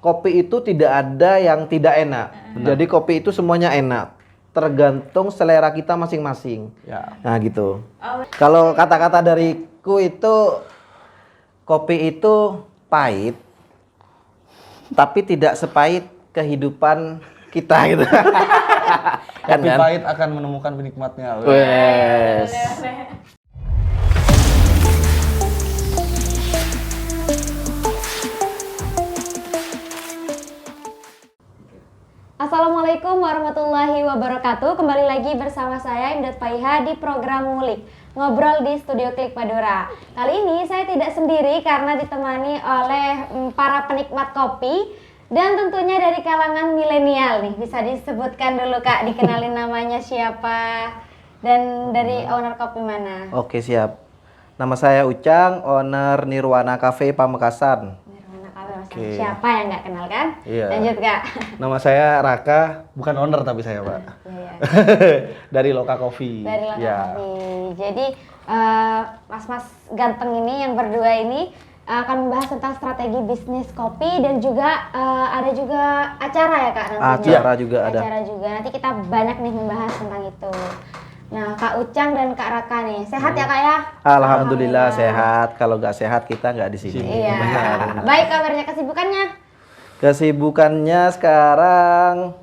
kopi itu tidak ada yang tidak enak. Jadi kopi itu semuanya enak. Tergantung selera kita masing-masing. Ya. Nah gitu. Kalau kata-kata dariku itu kopi itu pahit, tapi tidak sepahit kehidupan kita gitu. Kopi pahit akan menemukan penikmatnya. Wes. Assalamualaikum warahmatullahi wabarakatuh. Kembali lagi bersama saya Imdat Paiha di program Ngulik, ngobrol di Studio Klik Madura. Kali ini saya tidak sendiri karena ditemani oleh para penikmat kopi dan tentunya dari kalangan milenial nih. Bisa disebutkan dulu Kak, dikenalin namanya siapa dan dari owner kopi mana? Oke, siap. Nama saya Ucang, owner Nirwana Cafe Pamekasan. Oke. Siapa yang nggak kenal kan? Iya. Lanjut Kak. Nama saya Raka, bukan owner tapi saya Pak. Iya. Dari Loka Coffee. Dari Loka Ya. Coffee. Jadi mas-mas ganteng ini yang berdua ini akan membahas tentang strategi bisnis kopi dan juga ada juga acara ya Kak nantinya. Acara juga ada. Acara juga. Nanti kita banyak nih membahas tentang itu. Nah Kak Ucang dan Kak Raka nih, sehat ya Kak ya? Alhamdulillah sehat. Kalau nggak sehat kita nggak di sini. Iya. Baik, kabarnya kesibukannya? Kesibukannya sekarang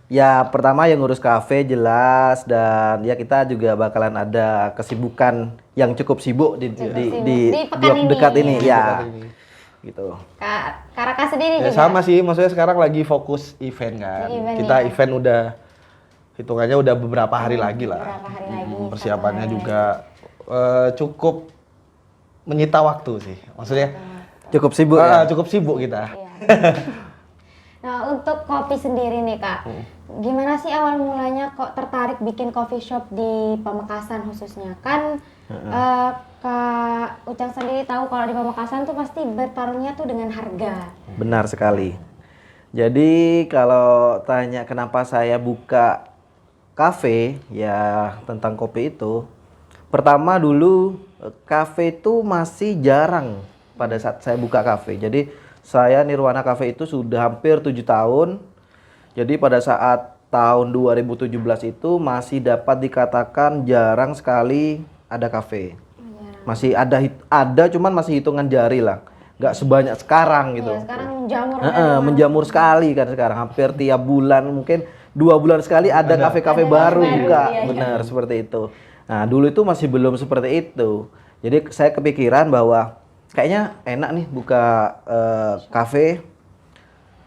ya pertama yang ngurus kafe jelas, dan ya kita juga bakalan ada kesibukan yang cukup sibuk di pekan ini. dekat ini Dekat ya. ini. Gitu. Kak Raka sendiri Ya, juga? sama sih, maksudnya sekarang lagi fokus event kan. Event, Kita ya. event udah hitungannya udah beberapa hari lagi lah. Beberapa hari lagi. Persiapannya juga cukup menyita waktu sih. Maksudnya Cukup sibuk ya. cukup sibuk kita. Iya. Nah untuk kopi sendiri nih Kak, gimana sih awal mulanya kok tertarik bikin coffee shop di Pamekasan khususnya? Kan Kak Ucang sendiri tahu kalau di Pamekasan tuh pasti bertarungnya tuh dengan harga. Benar sekali. Jadi kalau tanya kenapa saya buka kafe ya tentang kopi itu, pertama dulu kafe itu masih jarang pada saat saya buka kafe. Jadi saya Nirwana Cafe itu sudah hampir 7 tahun. Jadi pada saat tahun 2017 itu masih dapat dikatakan jarang sekali ada kafe. Masih ada cuman masih hitungan jari lah. Nggak sebanyak sekarang gitu. Iya, sekarang menjamur. Menjamur sekali kan sekarang, hampir tiap bulan, mungkin 2 bulan sekali ada kafe-kafe baru buka. iya. Benar seperti itu. Nah dulu itu masih belum seperti itu. Jadi saya kepikiran bahwa kayaknya enak nih buka kafe,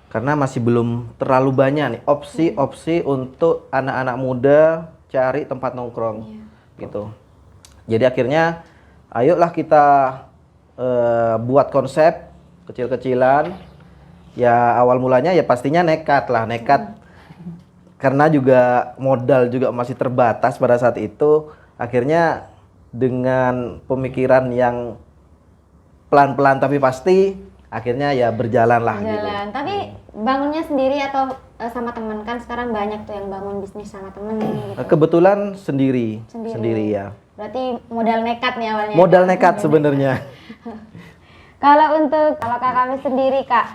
karena masih belum terlalu banyak nih opsi-opsi untuk anak-anak muda cari tempat nongkrong gitu. Jadi akhirnya ayolah kita buat konsep kecil-kecilan. Ya awal mulanya ya pastinya nekat. Karena juga modal juga masih terbatas pada saat itu. Akhirnya dengan pemikiran yang pelan-pelan tapi pasti, akhirnya ya berjalan lah gitu. Tapi bangunnya sendiri atau sama teman? Kan sekarang banyak tuh yang bangun bisnis sama temen gitu. Kebetulan sendiri ya. Berarti modal nekat nih awalnya. Modal nekat sebenarnya. Kalau Kak kami sendiri Kak,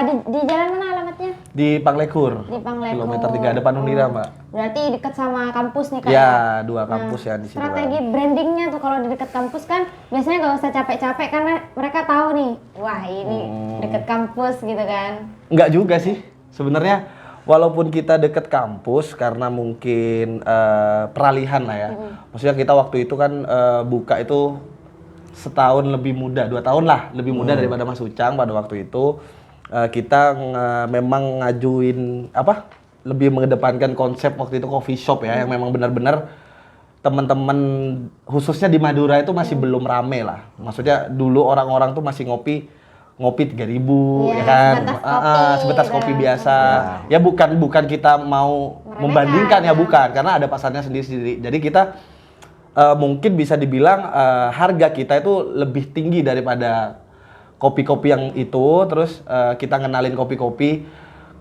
di jalan mana alamatnya? Di Panglekur. Di Panglekur. Kilometer 3 depan Unira, Mbak. Berarti dekat sama kampus nih Kak? Ya, 2 kampus ya di situ. Strategi brandingnya tuh kalau di dekat kampus kan biasanya nggak usah capek-capek karena mereka tahu nih, wah ini dekat kampus gitu kan? Enggak juga sih. Sebenarnya walaupun kita deket kampus karena mungkin peralihan lah ya. Maksudnya kita waktu itu kan buka itu setahun lebih muda, 2 tahun lah lebih muda daripada Mas Ucang pada waktu itu. Kita memang ngajuin lebih mengedepankan konsep waktu itu coffee shop ya, yang memang benar-benar teman-teman khususnya di Madura itu masih belum rame lah. Maksudnya dulu orang-orang tuh masih ngopi 3.000 ya kan, sebatas kopi biasa. Ya bukan kita mau membandingkan ya, bukan, karena ada pasarnya sendiri-sendiri. Jadi kita mungkin bisa dibilang harga kita itu lebih tinggi daripada kopi-kopi yang itu. Terus kita ngenalin kopi-kopi,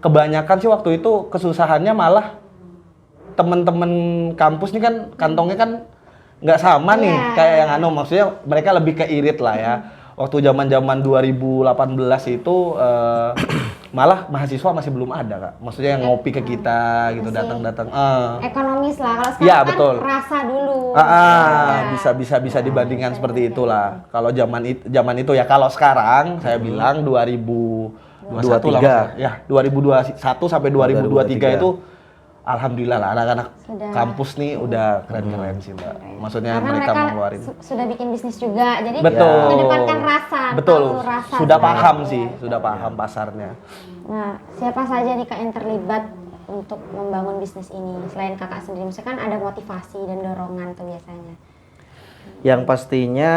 kebanyakan sih waktu itu kesusahannya malah teman-teman kampus nih kan kantongnya kan nggak sama nih kayak yang maksudnya mereka lebih ke irit lah ya. Waktu zaman-zaman 2018 itu malah mahasiswa masih belum ada Kak. Maksudnya yang ngopi ke kita gitu, Masih datang-datang. Ekonomis lah. Kalau Iya, sekarang kan betul. rasa dulu. Bisa dibandingkan seperti itulah. Kalau zaman itu ya, kalau sekarang saya bilang 2021 lah, 23. Mas. Ya 2021 sampai 2023 itu alhamdulillah lah anak-anak Sudah. kampus nih udah keren-keren sih Mbak. Maksudnya Karena mereka mereka mengeluarin. sudah bikin bisnis juga, jadi Betul. mengedepankan rasa. Betul. tahu rasa Sudah sebenarnya. paham sih, sudah paham pasarnya. Nah, siapa saja nih Kak yang terlibat untuk membangun bisnis ini selain Kakak sendiri? Misalkan ada motivasi dan dorongan tuh biasanya. Yang pastinya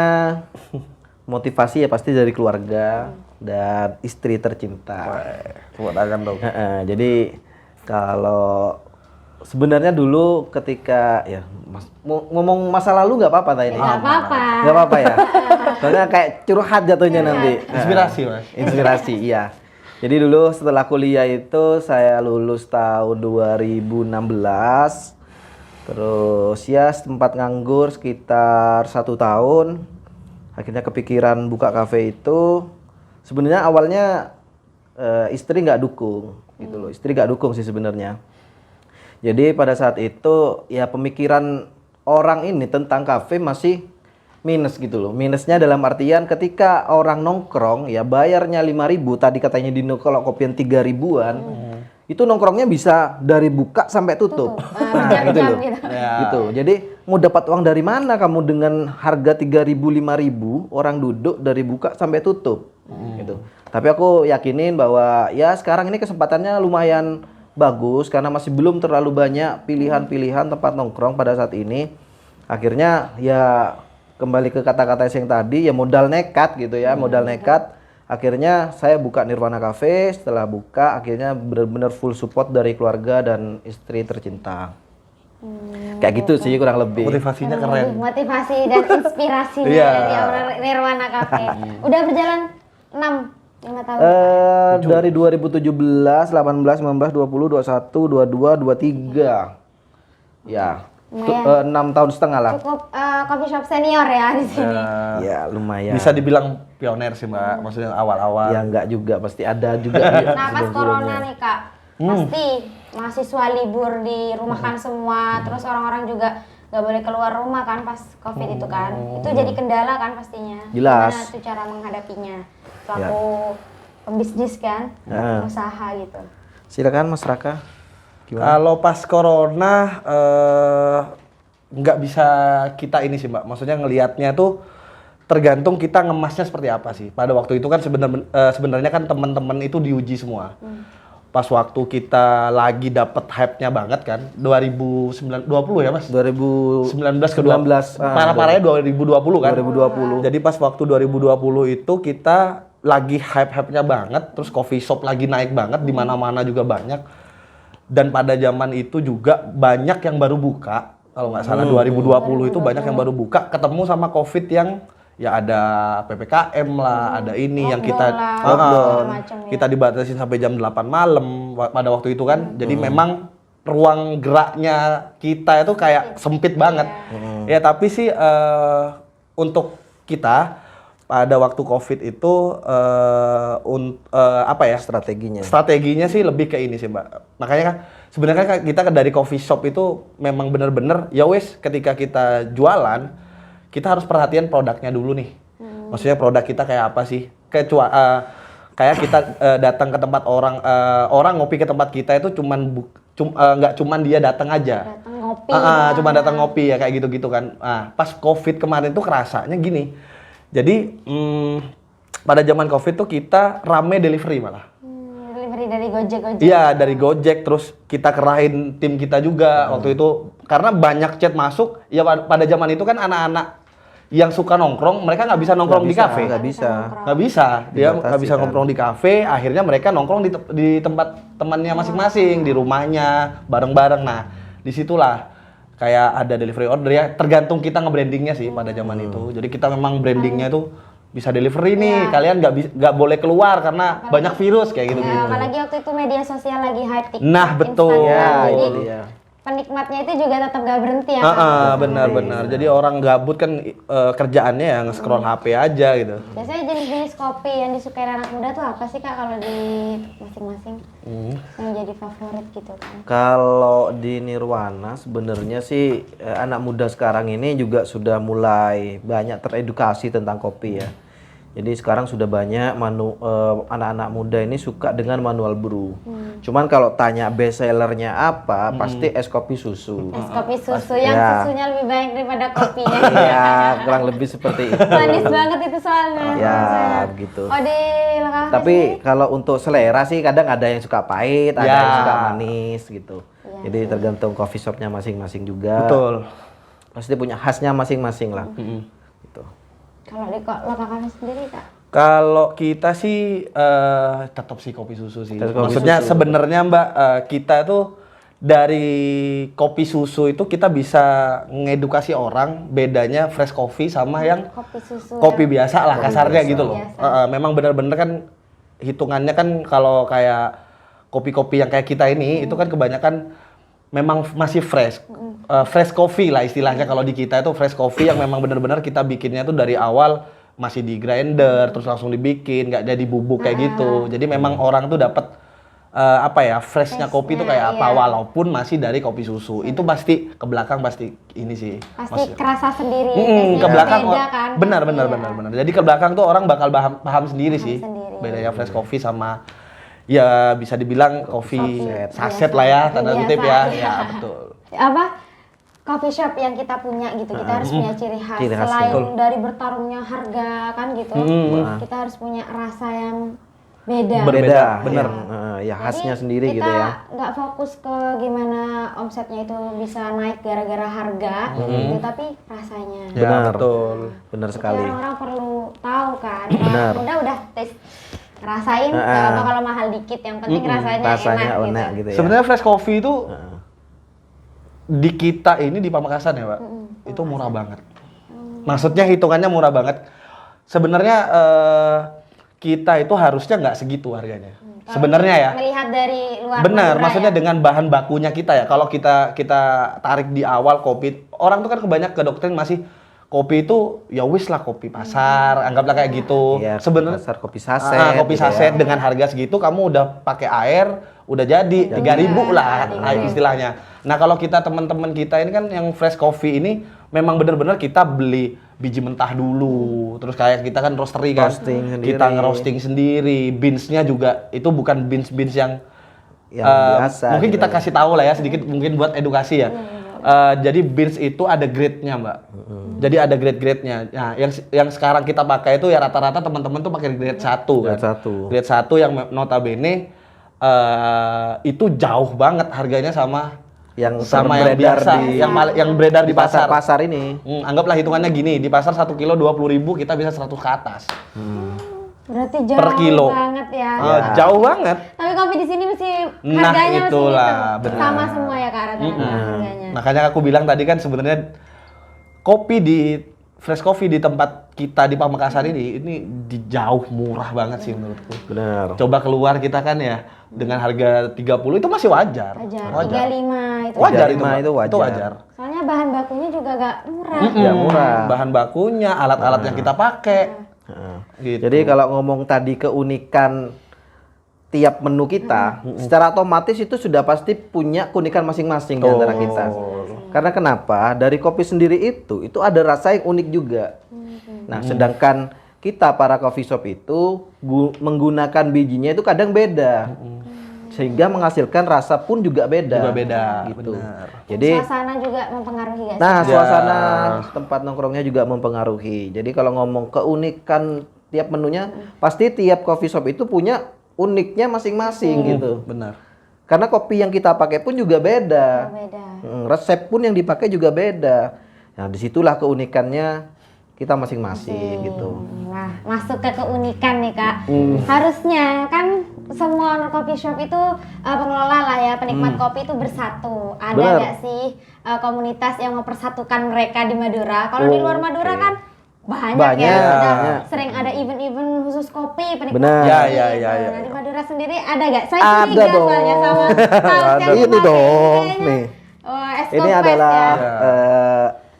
motivasi ya pasti dari keluarga dan istri tercinta. Buat akan dong. Jadi kalau sebenarnya dulu ketika ya ngomong masa lalu nggak apa-apa tadi. Nggak apa-apa. Nggak apa-apa ya. Soalnya kayak curhat jatuhnya nanti. Inspirasi, Mas. Inspirasi, iya. Jadi dulu setelah kuliah itu saya lulus tahun 2016. Terus ya sempat nganggur sekitar 1 tahun. Akhirnya kepikiran buka kafe itu. Sebenarnya awalnya istri nggak dukung gitu loh. Istri nggak dukung sih sebenarnya. Jadi pada saat itu ya pemikiran orang ini tentang kafe masih minus gitu loh. Minusnya dalam artian ketika orang nongkrong ya bayarnya 5.000, tadi katanya Dino kalau kopian 3.000-an. Itu nongkrongnya bisa dari buka sampai tutup. Nah, gitu Berjam-jam loh. gitu. Gitu. Jadi mau dapat uang dari mana kamu dengan harga 3.000 5.000 orang duduk dari buka sampai tutup. Gitu. Tapi aku yakinin bahwa ya sekarang ini kesempatannya lumayan bagus karena masih belum terlalu banyak pilihan-pilihan tempat nongkrong pada saat ini. Akhirnya ya kembali ke kata-kata yang tadi ya modal nekat gitu ya, modal nekat. Akhirnya saya buka Nirwana Cafe. Setelah buka akhirnya benar-benar full support dari keluarga dan istri tercinta. Kayak gitu sih kurang lebih. Motivasinya keren. Motivasi dan inspirasinya Iya. dari owner Nirwana Cafe. Udah berjalan 5 tahun. Dari 2017, 18, 19, 20, 21, 22, 23. Ya. Lumayan. 6 tahun setengah lah. Cukup coffee shop senior ya di sini. Ya, lumayan. Bisa dibilang pioner sih Mbak, maksudnya awal-awal. Ya enggak juga, pasti ada juga. Nah, pas corona nih Kak, pasti mahasiswa libur dirumahkan semua, terus orang-orang juga nggak boleh keluar rumah kan pas COVID itu kan. Itu jadi kendala kan pastinya. Jelas. Gimana tuh cara menghadapinya? Pelaku pembisnis kan, usaha gitu. Silakan Mas Raka. Gimana? Kalau pas corona nggak bisa kita ini sih Mbak, maksudnya ngelihatnya tuh tergantung kita ngemasnya seperti apa sih. Pada waktu itu kan sebenarnya kan teman-teman itu diuji semua. Pas waktu kita lagi dapet hype-nya banget kan, 2020 ya Mas? 2019 19 ke 19. Parah-parahnya 2020 kan? 2020. Jadi pas waktu 2020 itu kita lagi hype-hype-nya banget, terus coffee shop lagi naik banget, di mana-mana juga banyak. Dan pada zaman itu juga banyak yang baru buka, kalau nggak salah 2020 itu banyak yang baru buka, ketemu sama COVID yang ya ada PPKM lah, ada ini yang kita Lockdown, macam ya. kita dibatasin sampai jam 8 malam pada waktu itu kan. Jadi memang ruang geraknya kita itu kayak sempit banget. Ya tapi sih untuk kita pada waktu COVID itu apa ya Strateginya. strateginya sih lebih ke ini sih Mbak. Makanya kan sebenarnya kan kita dari coffee shop itu memang bener-bener ya wes ketika kita jualan kita harus perhatian produknya dulu nih. Maksudnya produk kita kayak apa sih? Kayak kita datang ke tempat orang ngopi ke tempat kita itu nggak cuman dia datang aja. Datang ngopi. Cuma datang ngopi ya kayak gitu-gitu kan. Pas COVID kemarin tuh kerasanya gini. Jadi pada zaman COVID tuh kita rame delivery malah. Delivery dari Gojek. Iya, dari Gojek, terus kita kerahin tim kita juga waktu itu. Karena banyak chat masuk, ya pada zaman itu kan anak-anak yang suka nongkrong, mereka nggak bisa nongkrong di kafe. Nggak bisa. Nggak bisa, dia Dibatasi nggak bisa kan. nongkrong di kafe, akhirnya mereka nongkrong di tempat temannya masing-masing, di rumahnya, bareng-bareng. Nah, disitulah kayak ada delivery order ya, tergantung kita nge-brandingnya sih pada zaman itu. Jadi kita memang brandingnya itu bisa delivery nih, kalian nggak boleh keluar karena banyak virus kayak gitu-gitu. Apalagi waktu itu media sosial lagi hype TikTok. Nah, betul. Instagram. Ya, Jadi itu dia. penikmatnya itu juga tetap gak berhenti ya Kak? Benar-benar. Jadi orang gabut kan kerjaannya ya nge-scroll HP aja gitu. Biasanya jenis-jenis kopi yang disukai anak muda tuh apa sih Kak kalau di masing-masing yang jadi favorit gitu kan? Kalau di Nirwana sebenarnya sih anak muda sekarang ini juga sudah mulai banyak teredukasi tentang kopi ya. Jadi sekarang sudah banyak anak-anak muda ini suka dengan manual brew. Cuman kalau tanya best sellernya apa, pasti es kopi susu. Es kopi susu yang Ya. susunya lebih banyak daripada kopinya. Ya, kurang lebih seperti itu. Manis banget itu soalnya. Ya, rasanya. begitu. Oh di Lekang Tapi kalau untuk selera sih kadang ada yang suka pahit, ada Ya. yang suka manis gitu. Iya Jadi tergantung coffee shopnya masing-masing juga. Betul. Pasti punya khasnya masing-masing lah. Gitu. kalau di Lekang sendiri Kak? Kalau kita sih tetap sih kopi susu sih. Tetap kopi Maksudnya susu. sebenarnya Mbak kita tuh dari kopi susu itu kita bisa ngedukasi orang bedanya fresh coffee sama yang Kopi susu. kopi yang- biasa lah kasarnya biasa. gitu loh. Biasa. Memang benar-benar kan hitungannya kan kalau kayak kopi-kopi yang kayak kita ini itu kan kebanyakan memang masih fresh. Fresh coffee lah istilahnya kalau di kita itu fresh coffee yang memang benar-benar kita bikinnya tuh dari awal masih di grinder terus langsung dibikin nggak jadi bubuk kayak gitu. Jadi memang orang tuh dapat apa ya freshnya kopi itu kayak apa iya. walaupun masih dari kopi susu itu pasti ke belakang pasti ini sih Pasti kerasa sendiri. ke Biasanya belakang beda kan? benar Pasti benar ya. benar benar. Jadi ke belakang tuh orang bakal paham sendiri sih. sendiri. Bedanya fresh coffee sama ya bisa dibilang kopi saset biasa. lah ya tanda Biasa, kutip ya. iya. Ya betul. Apa coffee shop yang kita punya gitu kita harus punya ciri khas Ciri khas, selain betul. dari bertarungnya harga kan gitu kita harus punya rasa yang beda. Berbeda, bener. Jadi, Ya khasnya sendiri kita gitu ya. nggak fokus ke gimana omsetnya itu bisa naik gara-gara harga gitu, tapi rasanya. Ya Benar. betul. Benar Jadi sekali. orang-orang perlu tahu kan. Benar. Udah tes rasain nggak apa kalau mahal dikit yang penting rasanya, Rasanya enak, enak gitu. gitu ya. Sebenarnya fresh coffee itu di kita ini di Pamekasan ya, Pak. Itu murah banget. Maksudnya hitungannya murah banget. Sebenarnya kita itu harusnya nggak segitu harganya. Kalau Sebenarnya ya. Melihat dari luar Benar, Madura maksudnya ya. dengan bahan bakunya kita ya. Kalau kita tarik di awal kopi, orang tuh kan kebanyak ke doktrin masih kopi itu ya wis lah kopi pasar, anggaplah kayak gitu. Iya, Sebenarnya pasar kopi saset. kopi gitu saset ya. dengan harga segitu kamu udah pakai air, udah jadi 3.000 lah istilahnya. Nah, kalau kita teman-teman kita ini kan yang fresh coffee ini memang benar-benar kita beli biji mentah dulu. Terus kayak kita kan roastery kan. Roasting sendiri. Kita ngerosting sendiri. Beans-nya juga itu bukan beans-beans yang biasa. mungkin gitu kita ya. kasih tahu lah ya sedikit mungkin buat edukasi ya. Jadi beans itu ada grade-nya, Mbak. Jadi ada grade-grade-nya. Nah, yang sekarang kita pakai itu ya rata-rata teman-teman tuh pakai grade 1 kan. Grade 1. Grade 1 yang notabene itu jauh banget harganya sama yang yang beredar biasa, di yang beredar di pasar. pasar ini. Anggaplah hitungannya gini, di pasar 1 kilo 20.000 kita bisa 100 ke atas. Berarti jauh Per kilo. banget ya. Jauh banget. Tapi kopi di sini mesti Nah, harganya itulah, mesti benar. sama semua ya Kak rata-rata harganya. Makanya aku bilang tadi kan sebenarnya kopi di fresh coffee di tempat kita di Pamekasan ini jauh murah banget sih menurutku. Benar. Coba keluar kita kan ya dengan harga 30 itu masih wajar. Wajar. 35 itu. Wajar 35 itu, Mbak. itu wajar. Itu wajar. Soalnya bahan bakunya juga gak murah. Ya murah. Bahan bakunya, alat-alat yang kita pakai. Gitu. Jadi kalau ngomong tadi keunikan tiap menu kita, secara otomatis itu sudah pasti punya keunikan masing-masing di antara kita. Karena kenapa? Dari kopi sendiri itu ada rasa yang unik juga. Nah, sedangkan kita para coffee shop itu menggunakan bijinya itu kadang beda. Sehingga menghasilkan rasa pun juga beda. Juga beda, gitu. benar. Jadi Suasana juga mempengaruhi gak sih? nah, Ya. suasana tempat nongkrongnya juga mempengaruhi. Jadi kalau ngomong keunikan tiap menunya, pasti tiap coffee shop itu punya uniknya masing-masing gitu. Benar. Karena kopi yang kita pakai pun juga beda. Beda. Resep pun yang dipakai juga beda. Nah, disitulah keunikannya kita masing-masing gitu. Nah, masuk ke keunikan nih Kak. Harusnya kan semua owner coffee shop itu pengelola lah ya, penikmat kopi itu bersatu. Ada Benar. nggak sih komunitas yang mempersatukan mereka di Madura? Kalau di luar Madura kan banyak ya. Banyak, Udah banyak. sering ada event-event khusus kopi, penikmat Benar. kopi. Ya, gitu. Nah, di Madura sendiri ada nggak? Saya Ada curiga dong. soalnya sama Ada. kaos yang Ini dipakai dong, kayaknya. nih. Wah, Ini Fest adalah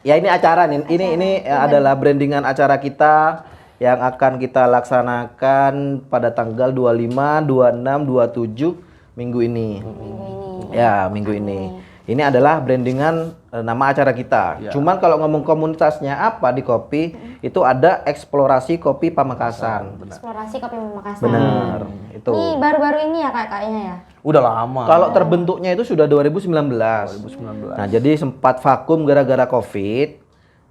ya. ya ini acara nih. Ini adalah brandingan acara kita yang akan kita laksanakan pada tanggal 25, 26, 27 minggu ini. Ya, minggu ini. Ini adalah brandingan nama acara kita. Cuman kalau ngomong komunitasnya apa di kopi, itu ada eksplorasi kopi Pamekasan. Eksplorasi kopi Makassar. Benar, itu. Ini baru-baru ini ya kayaknya ya. Udah lama. Kalau terbentuknya itu sudah 2019. 2019. Nah, jadi sempat vakum gara-gara Covid.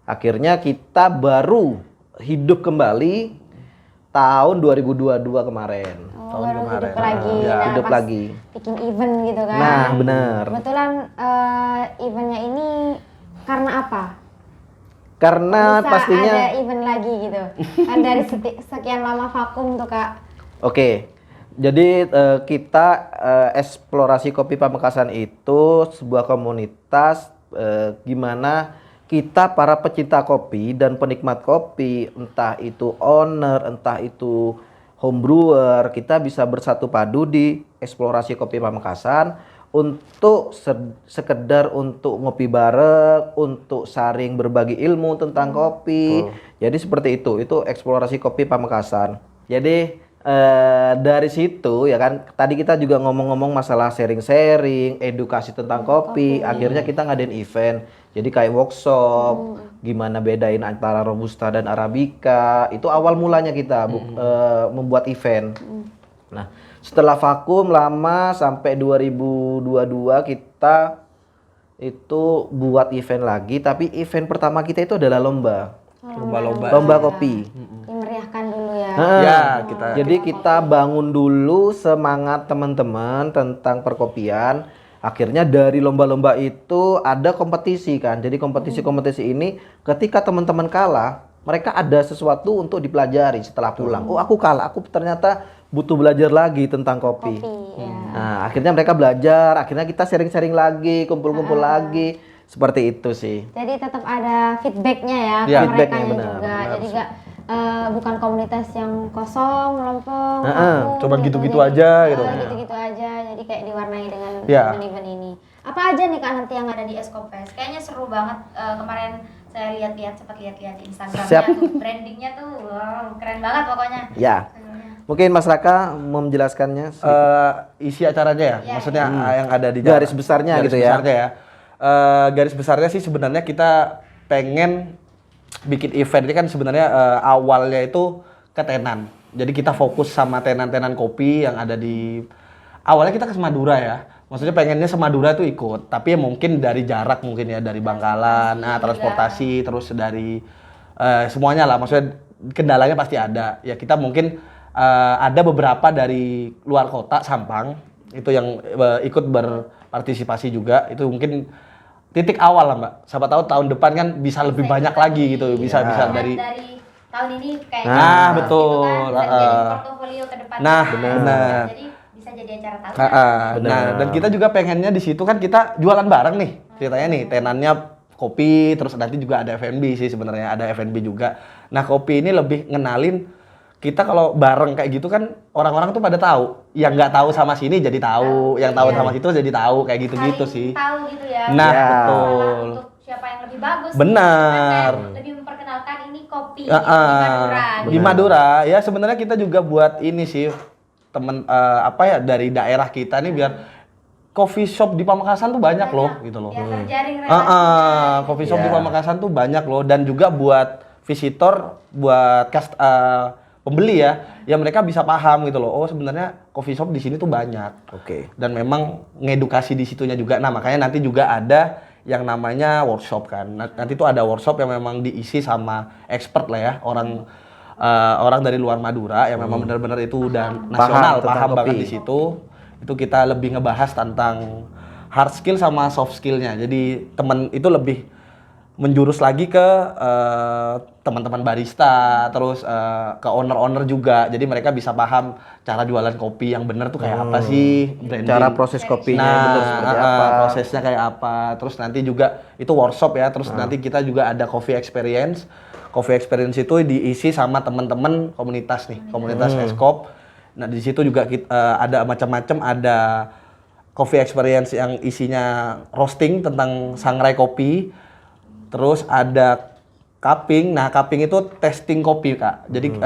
Akhirnya kita baru hidup kembali tahun 2022 kemarin. Oh, baru kemarin. hidup lagi. Ya, Nah, hidup pas lagi. bikin event gitu kan. Nah, benar. Kebetulan eventnya ini karena apa? Karena Bisa pastinya ada event lagi gitu. Kan dari sekian lama vakum tuh Kak. Oke. Jadi kita eksplorasi kopi Pamekasan itu sebuah komunitas gimana kita para pecinta kopi dan penikmat kopi, entah itu owner, entah itu home brewer, kita bisa bersatu padu di eksplorasi kopi Pamekasan untuk sekedar untuk ngopi bareng, untuk saring berbagi ilmu tentang kopi. Jadi seperti itu eksplorasi kopi Pamekasan. Jadi dari situ ya kan, tadi kita juga ngomong-ngomong masalah sharing-sharing, edukasi tentang kopi. Akhirnya kita ngadain event. Jadi kayak workshop, gimana bedain antara Robusta dan Arabica. Itu awal mulanya kita membuat event. Nah, setelah vakum lama sampai 2022 kita itu buat event lagi, tapi event pertama kita itu adalah lomba kopi. Dimeriahkan dulu ya. Ya, kita. Jadi kita bangun dulu semangat teman-teman tentang perkopian. Akhirnya dari lomba-lomba itu ada kompetisi kan. Jadi kompetisi-kompetisi ini ketika teman-teman kalah, mereka ada sesuatu untuk dipelajari setelah pulang. Oh, aku kalah, aku ternyata butuh belajar lagi tentang kopi. Ya. Nah, akhirnya mereka belajar, akhirnya kita sharing-sharing lagi, kumpul-kumpul lagi. Seperti itu sih. Jadi tetap ada feedbacknya ya, Ya, ke feedbacknya merekanya benar, juga. benar. Jadi nggak bukan komunitas yang kosong, melompong, Cuman gitu-gitu aja gitu. Gitu-gitu aja. Jadi kayak diwarnai dengan Ya. event-event ini. Apa aja nih Kak nanti yang ada di Eskopes? Kayaknya seru banget. Kemarin saya lihat-lihat, sempat lihat-lihat di Instagramnya Siap. tuh, brandingnya tuh wow, keren banget pokoknya. Ya. Mungkin Mas Raka menjelaskannya Isi acaranya ya, Ya. maksudnya yang ada di Garis besarnya gitu ya. Besarnya ya. Garis besarnya sih sebenarnya kita pengen bikin event ini kan sebenarnya awalnya itu ke tenan. Jadi kita fokus sama tenan-tenan kopi yang ada di awalnya kita ke Madura ya. Maksudnya pengennya Semadura tuh ikut, tapi ya mungkin dari jarak mungkin ya, dari Bangkalan, transportasi, terus dari semuanya lah. Maksudnya kendalanya pasti ada. Ya kita mungkin ada beberapa dari luar kota, Sampang, itu yang ikut berpartisipasi juga. Itu mungkin titik awal lah Mbak. Siapa tahu tahun depan kan bisa lebih banyak lagi gitu, bisa dari tahun ini kayak betul. gitu kan, bisa jadi portofolio ke depannya. Nah, benar. Jadi bisa jadi acara tahunan. Nah, dan kita juga pengennya di situ kan kita jualan bareng nih. Ceritanya nih, tenannya kopi, terus nanti juga ada F&B sih sebenarnya, ada F&B juga. Nah, kopi ini lebih ngenalin kita kalau bareng kayak gitu kan orang-orang tuh pada tahu. Yang nggak tahu sama sini jadi tahu, yang tahu sama situ jadi tahu, kayak gitu-gitu sih. Tahu gitu ya. Nah, Ya. betul. Untuk siapa yang lebih bagus. Benar. Kan lebih memperkenalkan ini kopi Ah, di Madura. di Madura ya sebenarnya kita juga buat ini sih temen apa ya dari daerah kita nih biar coffee shop di Pamekasan tuh banyak loh gitu loh. Ya, terjaring relasinya. Coffee shop di Ya. Pamekasan tuh banyak loh dan juga buat visitor, buat pembeli ya mereka bisa paham gitu loh. Oh sebenarnya coffee shop di sini tuh banyak. Oke. Dan memang ngedukasi di situnya juga. Nah makanya nanti juga ada yang namanya workshop kan. Nanti tuh ada workshop yang memang diisi sama expert lah ya orang dari luar Madura yang memang benar-benar itu udah nasional tentang paham banget kopi. di situ. Itu kita lebih ngebahas tentang hard skill sama soft skillnya. Jadi temen itu lebih menjurus lagi ke teman-teman barista, terus ke owner-owner juga. Jadi mereka bisa paham cara jualan kopi yang benar tuh kayak apa sih, branding. Cara proses kopinya Nah, betul seperti apa. prosesnya kayak apa. Terus nanti juga itu workshop ya. Terus nanti kita juga ada coffee experience. Coffee experience itu diisi sama teman-teman komunitas nih, komunitas Eskop. Nah, di situ juga ada macam-macam, ada coffee experience yang isinya roasting tentang sangrai kopi. Terus ada cupping. Nah, cupping itu testing kopi, Kak. Jadi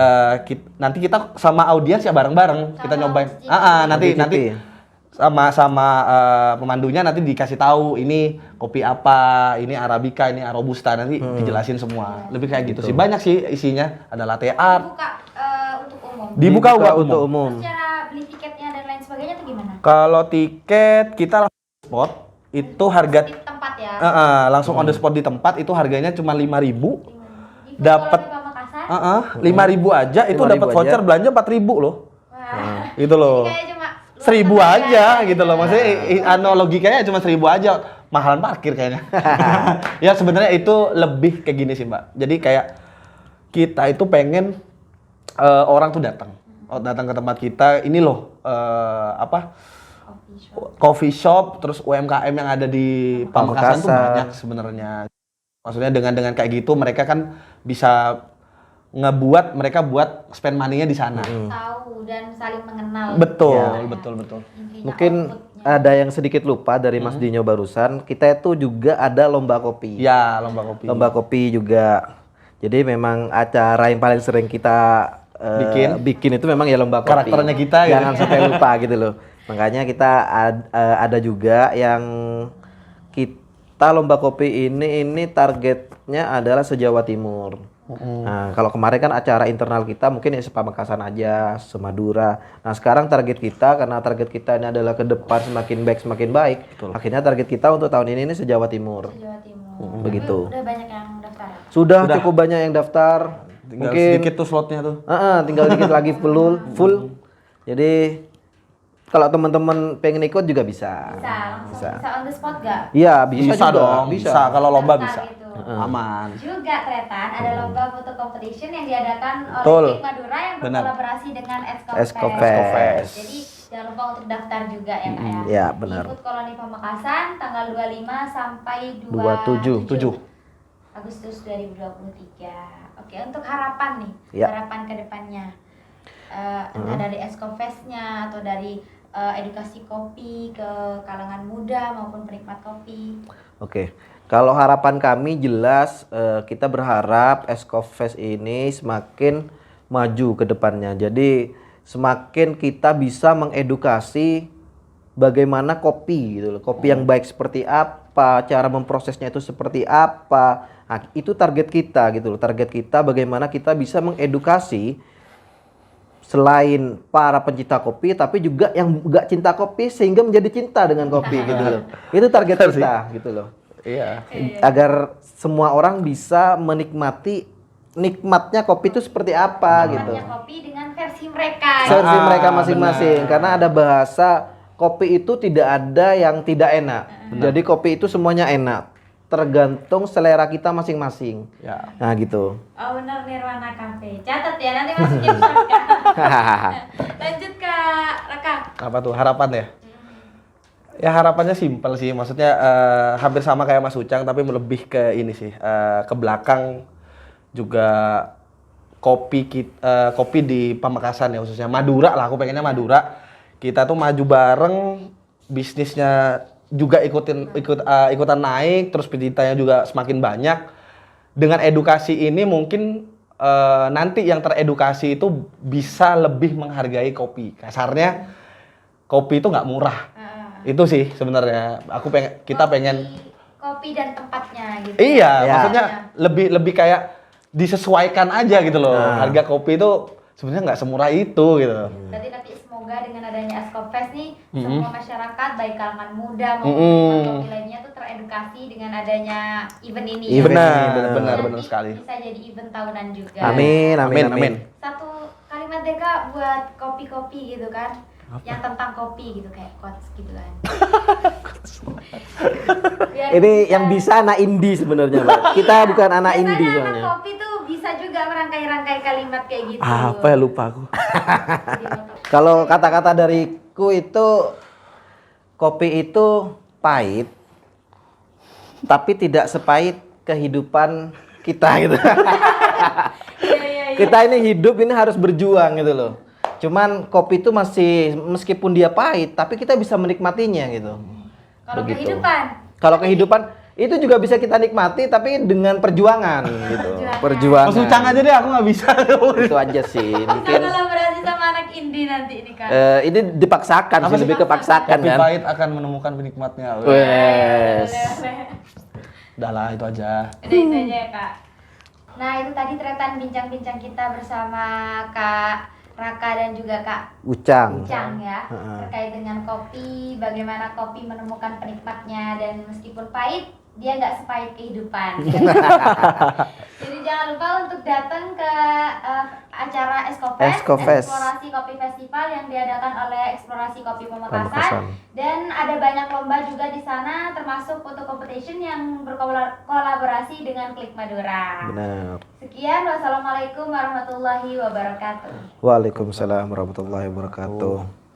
nanti kita sama audiens ya bareng-bareng kita nyobain. Nanti sama pemandunya nanti dikasih tahu ini kopi apa, ini arabica, ini robusta, nanti dijelasin semua. Lebih kayak gitu sih. Banyak sih isinya. Ada latte art. Dibuka untuk umum. Dibuka untuk umum. Terus cara beli tiketnya dan lain sebagainya tuh gimana? Kalau tiket kita langsung spot itu harga Di tempat ya. langsung on the spot di tempat itu harganya cuma 5.000. Di Dapat Makassar. 5.000 aja itu 5.000 dapat voucher aja. belanja 4.000 loh. Wah. Gitu loh. Kayak cuma 1.000 aja gitu loh. ya. Maksudnya logikanya cuma 1.000 aja. Mahalan parkir kayaknya. Ya sebenarnya itu lebih kayak gini sih, Mbak. Jadi kayak kita itu pengen orang tuh datang ke tempat kita. Ini loh coffee shop terus UMKM yang ada di Pamekasan tuh Pamekasan. banyak sebenarnya. Maksudnya dengan kayak gitu mereka kan bisa ngebuat mereka buat spend money-nya di sana. Tahu dan saling mengenal. Betul, Ya. betul. Intinya Mungkin outputnya. ada yang sedikit lupa dari Mas Dinyo barusan, kita itu juga ada lomba kopi. Ya, lomba kopi. Lomba kopi juga. Jadi memang acara yang paling sering kita bikin itu memang ya lomba kopi. Karakternya kita gitu. Jangan sampai lupa gitu loh. Makanya kita ada juga yang kita lomba kopi ini targetnya adalah se-Jawa Timur. Nah, kalau kemarin kan acara internal kita mungkin ya se-Pamekasan aja, se-Madura. Nah, sekarang target kita karena target kita ini adalah ke depan semakin baik. Akhirnya target kita untuk tahun ini se-Jawa Timur. Jawa Timur. Begitu. Udah banyak yang daftar. Sudah cukup banyak yang daftar. Tinggal Mungkin sedikit tuh slotnya tuh. tinggal dikit lagi full. Jadi kalau teman-teman pengen ikut juga bisa. Bisa on the spot gak? Iya, bisa juga. dong, bisa. Kalau lomba Daftar bisa. gitu. Aman. Juga Tretan ada lomba foto competition yang diadakan oleh Betul. Klik Madura yang Benar. berkolaborasi dengan Escofest. Escofest. Jadi jangan lupa untuk daftar juga ya Kak ya. Iya, benar. Di Food Koloni Pamekasan tanggal 25 sampai 27. 7. Agustus 2023. Oke, untuk harapan nih, Ya. harapan ke depannya. Entah dari Escofest-nya atau dari edukasi kopi ke kalangan muda maupun penikmat kopi. Oke. Kalau harapan kami jelas kita berharap Escofest ini semakin maju ke depannya. Jadi semakin kita bisa mengedukasi bagaimana kopi gitu loh. Kopi yang baik seperti apa, cara memprosesnya itu seperti apa. Nah, itu target kita gitu loh. Target kita bagaimana kita bisa mengedukasi selain para pencinta kopi tapi juga yang enggak cinta kopi sehingga menjadi cinta dengan kopi gitu loh. Itu target kita gitu loh. Iya. Agar semua orang bisa menikmati nikmatnya kopi itu seperti apa gitu. Nikmatnya kopi dengan versi mereka. Versi mereka masing-masing benar. karena ada bahasa kopi itu tidak ada yang tidak enak. Jadi kopi itu semuanya enak. Tergantung selera kita masing-masing. Ya. Nah gitu. Owner Nirwana Cafe. Catat ya nanti masukin shortcut. Lanjut Kak Raka. Apa tuh harapan ya? Ya harapannya simpel sih, maksudnya hampir sama kayak Mas Ucang tapi lebih ke ini sih, ke belakang juga kopi di Pamekasan ya khususnya Madura lah, aku pengennya Madura. Kita tuh maju bareng, bisnisnya juga ikutan naik, terus pencintanya juga semakin banyak. Dengan edukasi ini mungkin nanti yang teredukasi itu bisa lebih menghargai kopi. Kasarnya kopi itu nggak murah. Itu sih sebenarnya. Kita pengen kopi dan tempatnya gitu. Iya, Ya. maksudnya lebih kayak disesuaikan aja gitu loh. Harga kopi itu sebenarnya nggak semurah itu gitu. Berarti nanti semoga dengan adanya Escofest nih semua masyarakat baik kalangan muda maupun penikmat kopi lainnya tuh teredukasi dengan adanya event ini. Event ya. ini, Benar Nanti sekali. Bisa jadi event tahunan juga. Amin. Satu kalimat deh Kak buat kopi-kopi gitu kan. Yang tentang kopi gitu kayak quotes gitu kan. Biar Ini yang bisa anak indie sebenarnya, Mbak. Kita bukan anak biasanya indie anak soalnya. kopi tuh bisa juga merangkai-rangkai kalimat kayak gitu. Apa ya lupa aku. Kalau kata-kata dariku itu kopi itu pahit tapi tidak sepahit kehidupan kita gitu. Iya. Kita ini hidup ini harus berjuang gitu loh. Cuman kopi itu masih meskipun dia pahit, tapi kita bisa menikmatinya gitu. Kalau Begitu. kehidupan. Kalau kehidupan itu juga bisa kita nikmati tapi dengan perjuangan gitu. Perjuangan. Mas Ucang aja deh, aku nggak bisa. Itu aja sih. Bisa Mungkin kolaborasi sama anak indie nanti ini kan. ini dipaksakan Apa sih, sih? lebih kepaksakan Kopi kan. pahit akan menemukan penikmatnya. Wes. Udah lah, itu aja. Udah itu aja ya kak. Nah itu tadi tretan bincang-bincang kita bersama Kak Raka dan juga Kak Ucang. Ucang ya, Heeh. terkait dengan kopi, bagaimana kopi menemukan penikmatnya dan meskipun pahit, dia nggak sepahit kehidupan. Jadi jangan lupa untuk datang ke acara Eskofest, Eskofest. Eksplorasi Kopi Festival yang diadakan oleh Eksplorasi Kopi Pamekasan. Pamekasan. Dan ada banyak lomba juga di sana, termasuk foto competition yang berkolaborasi dengan Klik Madura. Benar. Sekian, wassalamualaikum warahmatullahi wabarakatuh. Waalaikumsalam warahmatullahi wabarakatuh.